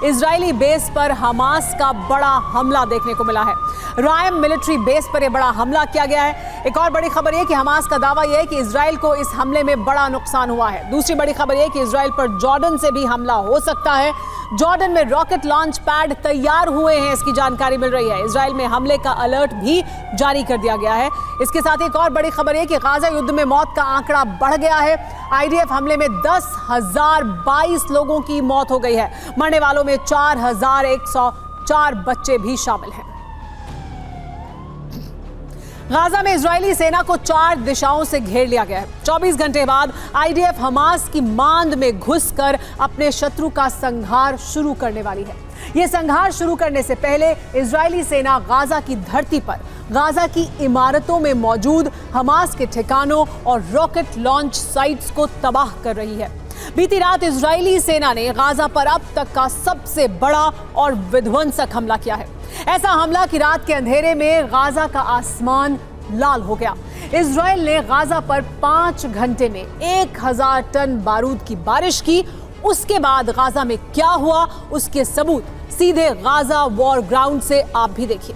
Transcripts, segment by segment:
Israeli base पर Hamas का बड़ा हमला देखने को मिला है। रायम मिलिट्री बेस पर यह बड़ा हमला किया गया है। एक और बड़ी खबर यह कि हमास का दावा यह है कि इजराइल को इस हमले में बड़ा नुकसान हुआ है। दूसरी बड़ी खबर यह कि इजराइल पर जॉर्डन से भी हमला हो सकता है। जॉर्डन में रॉकेट लॉन्च पैड तैयार हुए हैं, इसकी जानकारी मिल रही है। इजराइल में हमले का अलर्ट भी जारी कर दिया गया है। इसके साथ एक और बड़ी खबर है कि गाजा युद्ध में मौत का आंकड़ा बढ़ गया है। आईडीएफ हमले में 10,022 लोगों की मौत हो गई है। मरने वालों में 4,104 बच्चे भी शामिल हैं। गाजा में इजरायली सेना को 4 दिशाओं से घेर लिया गया है। 24 घंटे बाद आईडीएफ हमास की मांद में घुसकर अपने शत्रु का संहार शुरू करने वाली है। यह संहार शुरू करने से पहले इजरायली सेना गाजा की धरती पर गाजा की इमारतों में मौजूद हमास के ठिकानों और रॉकेट लॉन्च साइट्स को तबाह कर रही है। बीती रात इजरायली सेना ने गाजा पर अब तक का सबसे बड़ा और विध्वंसक हमला किया है। ऐसा हमला कि रात के अंधेरे में गाजा का आसमान लाल हो गया। इजराइल ने गाजा पर 5 घंटे में 1000 टन बारूद की बारिश की। उसके बाद गाजा में क्या हुआ, उसके सबूत सीधे गाजा वॉर ग्राउंड से आप भी देखिए।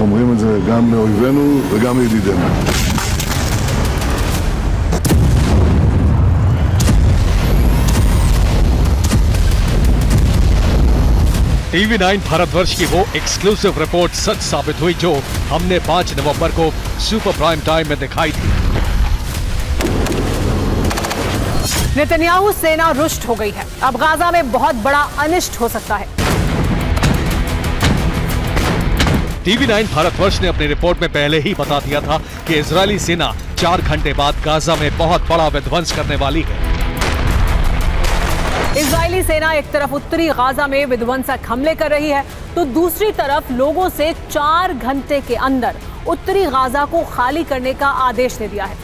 אומרים את זה גם לאויבינו וגם לידידינו. TV9 भारतवर्ष की वो एक्सक्लूसिव रिपोर्ट सच साबित हुई जो हमने 5 नवंबर को सुपर प्राइम टाइम में दिखाई थी। नेतन्याहू सेना रुष्ट हो गई है। अब गाजा में बहुत बड़ा अनिष्ट हो सकता है। TV9 भारतवर्ष ने अपनी रिपोर्ट में पहले ही बता दिया था कि इजरायली सेना 4 घंटे बाद गाजा में बहुत बड़ा विध्वंस करने वाली है। इजरायली सेना एक तरफ उत्तरी गाजा में विध्वंसक हमले कर रही है, तो दूसरी तरफ लोगों से 4 घंटे के अंदर उत्तरी गाजा को खाली करने का आदेश दे दिया है।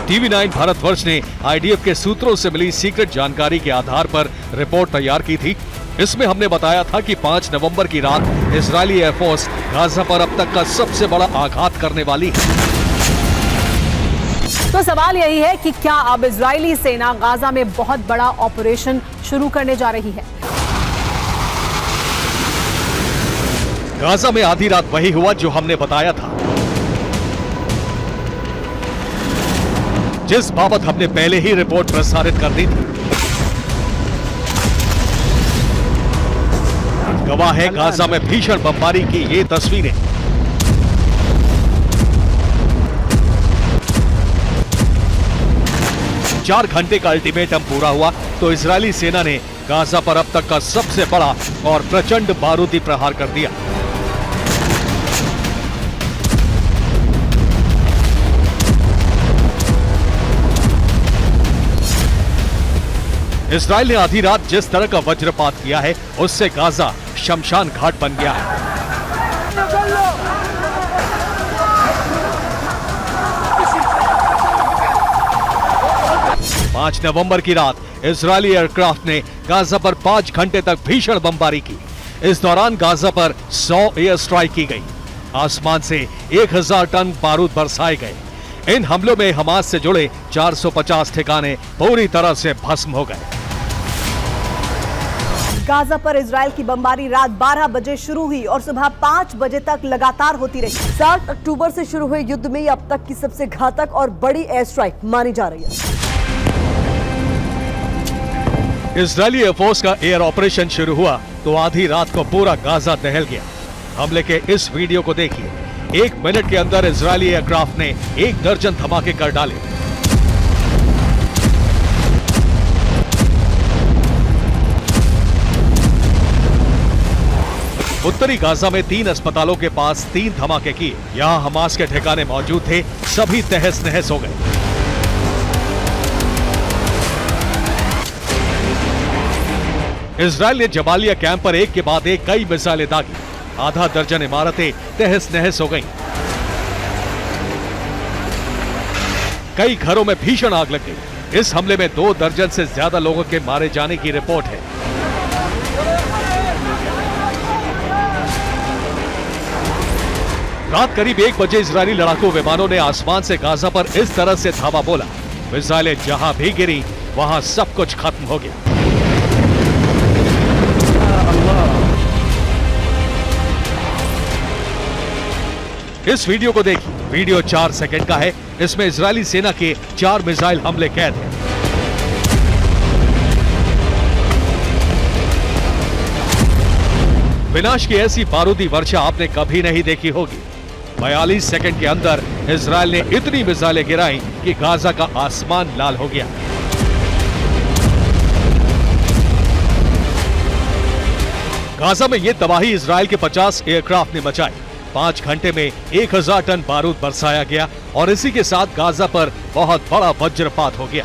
TV9 भारतवर्ष ने आईडीएफ के सूत्रों से मिली सीक्रेट जानकारी के आधार पर रिपोर्ट तैयार की थी। इसमें हमने बताया था कि 5 नवंबर की रात इजरायली एयरफोर्स गाजा पर अब तक का सबसे बड़ा आघात करने वाली है। तो सवाल यही है कि क्या अब इजरायली सेना गाजा में बहुत बड़ा ऑपरेशन शुरू करने जा रही है? गाजा में आधी रात वही हुआ जो हमने बताया था, जिस बाबत हमने पहले ही रिपोर्ट प्रसारित कर दी थी। गवाह है गाजा में भीषण बमबारी की ये तस्वीरें। चार घंटे का अल्टीमेटम पूरा हुआ तो इजरायली सेना ने गाजा पर अब तक का सबसे बड़ा और प्रचंड बारूदी प्रहार कर दिया। इजराइल ने आधी रात जिस तरह का वज्रपात किया है उससे गाजा शमशान घाट बन गया है। 5 नवंबर की रात इजरायली एयरक्राफ्ट ने गाजा पर 5 घंटे तक भीषण बमबारी की। इस दौरान गाजा पर 100 एयर स्ट्राइक की गई। आसमान से 1000 टन बारूद बरसाए गए। इन हमलों में हमास से जुड़े 450 ठिकाने पूरी तरह से भस्म हो गए। गाजा पर इजराइल की बमबारी रात 12 बजे शुरू हुई और सुबह 5 बजे तक लगातार होती रही। 7 अक्टूबर से शुरू हुए युद्ध में अब तक की सबसे घातक और बड़ी एयर स्ट्राइक मानी जा रही है। इजरायली एयरफोर्स का एयर ऑपरेशन शुरू हुआ तो आधी रात को पूरा गाजा दहल गया। हमले के इस वीडियो को देखिए। 1 मिनट के अंदर इजरायली एयरक्राफ्ट ने 1 दर्जन धमाके कर डाले। उत्तरी गाजा में 3 अस्पतालों के पास 3 धमाके किए। यहां हमास के ठिकाने मौजूद थे, सभी तहस नहस हो गए। इजराइल ने जबालिया कैंप पर एक के बाद एक कई मिसाइलें दागी। आधा दर्जन इमारतें तहस नहस हो गईं। कई घरों में भीषण आग लग गई। इस हमले में 2 दर्जन से ज्यादा लोगों के मारे जाने की रिपोर्ट है। रात करीब 1 बजे इजरायली लड़ाकू विमानों ने आसमान से गाजा पर इस तरह से धावा बोला, मिसाइलें जहां भी गिरी वहां सब कुछ खत्म हो गया। इस वीडियो को देखिए। वीडियो 4 सेकंड का है। इसमें इजरायली सेना के 4 मिसाइल हमले कैद हैं। विनाश की ऐसी बारूदी वर्षा आपने कभी नहीं देखी होगी। 42 सेकंड के अंदर इजरायल ने इतनी मिसाइलें गिराई कि गाजा का आसमान लाल हो गया। गाजा में यह तबाही इजरायल के 50 एयरक्राफ्ट ने मचाई। 5 घंटे में 1000 टन बारूद बरसाया गया और इसी के साथ गाजा पर बहुत बड़ा वज्रपात हो गया।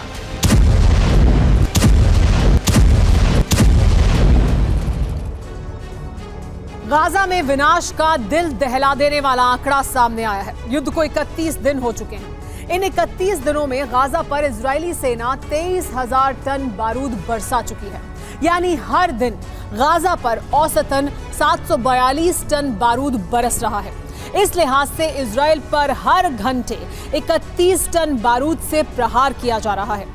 गाजा में विनाश का दिल दहला देने वाला आंकड़ा सामने आया है। युद्ध को 31 दिन हो चुके हैं। इन 31 दिनों में गाजा पर इजरायली सेना 23,000 टन बारूद बरसा चुकी है। यानी हर दिन गाजा पर औसतन 742 टन बारूद बरस रहा है। इस लिहाज से इजरायल पर हर घंटे 31 टन बारूद से प्रहार किया जा रहा है।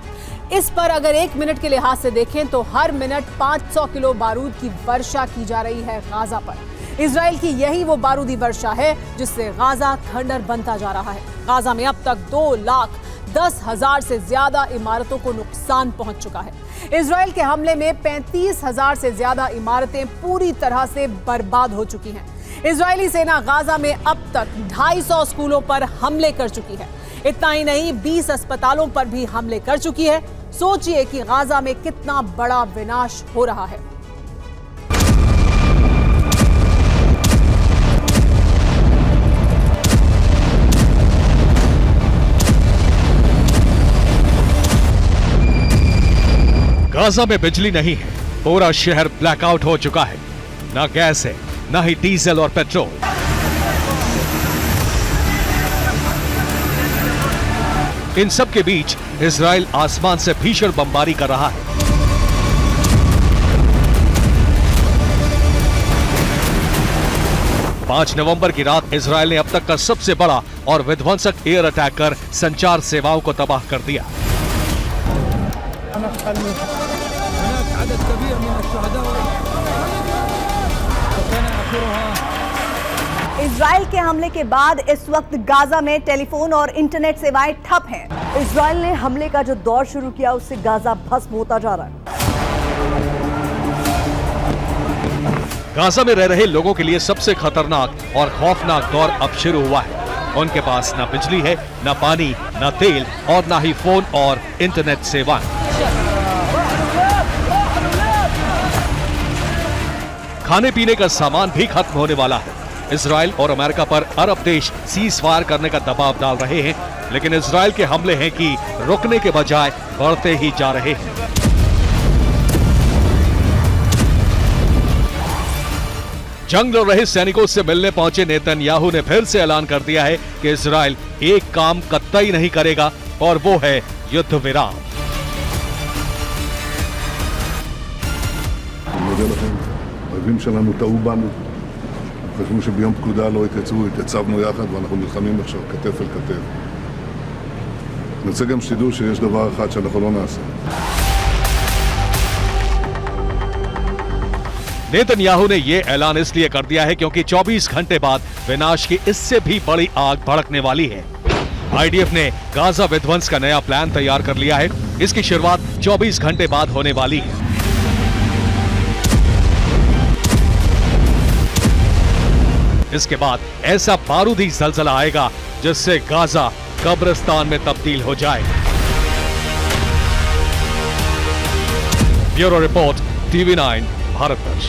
इस पर अगर 1 मिनट के लिहाज से देखें तो हर मिनट 500 किलो बारूद की वर्षा की जा रही है गाजा पर। इजरायल की यही वो बारूदी वर्षा है जिससे गाजा खंडर बनता जा रहा है। गाजा में अब तक 2,10,000 से ज्यादा इमारतों को नुकसान पहुंच चुका है। इजरायल के हमले में 35,000 से ज्यादा इमारतें पूरी तरह से बर्बाद हो चुकी हैं। इजरायली सेना गाजा में अब तक 250 स्कूलों पर हमले कर चुकी है। इतना ही नहीं, 20 अस्पतालों पर भी हमले कर चुकी है। सोचिए कि गाजा में कितना बड़ा विनाश हो रहा है। गाजा में बिजली नहीं है। पूरा शहर ब्लैकआउट हो चुका है। ना गैस है, ना ही डीजल और पेट्रोल। इन सब के बीच इजरायल आसमान से भीषण बमबारी कर रहा है। पांच नवंबर की रात इजरायल ने अब तक का सबसे बड़ा और विध्वंसक एयर अटैक कर संचार सेवाओं को तबाह कर दिया। इजरायल के हमले के बाद इस वक्त गाजा में टेलीफोन और इंटरनेट सेवाएं ठप हैं। इजरायल ने हमले का जो दौर शुरू किया उससे गाजा भस्म होता जा रहा है। गाजा में रह रहे लोगों के लिए सबसे खतरनाक और खौफनाक दौर अब शुरू हुआ है। उनके पास ना बिजली है, ना पानी, ना तेल और ना ही फोन और इंटरनेट सेवाएं। खाने पीने का सामान भी खत्म होने वाला है। इजरायल और अमेरिका पर अरब देश सीज फायर करने का दबाव डाल रहे हैं, लेकिन इजरायल के हमले हैं कि रुकने के बजाय बढ़ते ही जा रहे हैं। जंग लड़ रहे सैनिकों से मिलने पहुंचे नेतन्याहू ने फिर से ऐलान कर दिया है कि इजरायल एक काम कतई नहीं करेगा और वो है युद्ध विराम। מודה לכם, האויבים שלנו טעו בנו, חשבו שביום פקודה לא התייצבו, התייצבנו יחד ואנחנו נלחמים עכשיו כתף אל כתף. אני רוצה גם שתדעו שיש דבר אחד שאנחנו לא נעשה. नेतन्याहू ने यह ऐलान इसलिए कर दिया है क्योंकि 24 घंटे बाद विनाश की इससे भी बड़ी आग भड़कने वाली है। आईडीएफ ने गाजा विध्वंस का नया प्लान तैयार कर लिया है। इसकी शुरुआत 24 घंटे बाद होने वाली है। इसके बाद ऐसा बारूदी जलजला आएगा जिससे गाजा कब्रिस्तान में तब्दील हो जाएगा। Bureau report, TV9 Bharatvarsh.